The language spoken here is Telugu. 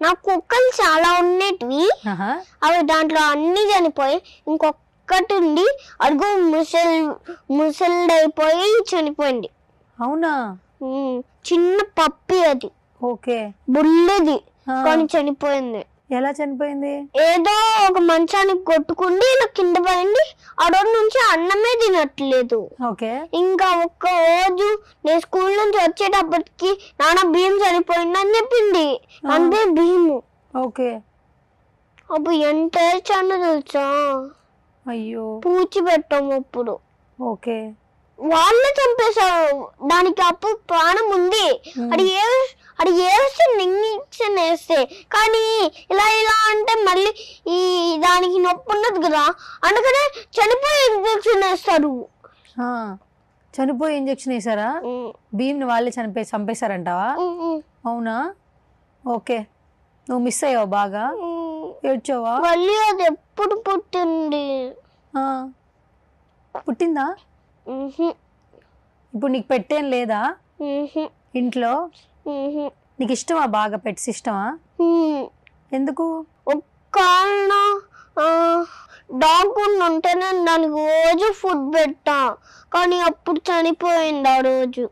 నాకు కుక్కలు చాలా ఉండేటివి, అవి దాంట్లో అన్ని చనిపోయి ఇంకొక్కటి ఉండి అడుగు ముసలిదైపోయి చనిపోయింది. అవునా? చిన్న పప్పి అది. ఓకే. బుల్లిది కానీ చనిపోయింది. ఎలా చనిపోయింది? ఏదో ఒక మంచానికి కొట్టుకుండి ఇలా కింద పడింది. ఆ రోజు నుంచి అన్నమే తినట్లేదు. ఓకే. ఇంకా ఒక్క రోజు నేను స్కూల్ నుంచి వచ్చేటప్పటికి నాన్న భీమ్ చనిపోయింది అని చెప్పింది. అంతే భీము. ఓకే. అప్పుడు ఎంత ఏడ్చానో తెలుసా? అయ్యో. పూచి పెట్టాము అప్పుడు. ఓకే. వాళ్ళే చంపేశారు. దానికి అప్పుడు ప్రాణం ఉంది. అది ఏస్తే ఇంజెక్షన్ వేస్తే, కానీ ఇలా అంటే మళ్ళీ ఈ దానికి నొప్పి ఉన్నది కదా, అందుకనే చనిపోయే ఇంజెక్షన్ వేస్తారు. చనిపోయే ఇంజెక్షన్ వేసారా? భీమ్ని వాళ్ళే చంపేశారంటావా? అవునా? ఓకే. నువ్వు మిస్ అయ్యావు బాగా? ఏడ్చావా? మళ్ళీ అది ఎప్పుడు పుట్టింది? పుట్టిందా? ఇప్పుడు నీకు పెట్టేం లేదా ఇంట్లో? నీకు ఇష్టమా బాగా? పెట్స్ ఇష్టమా? ఎందుకు? ఒక్క డాగ్ ఉంటేనే దానికి రోజు ఫుడ్ పెట్టా, కానీ అప్పుడు చనిపోయింది ఆ రోజు.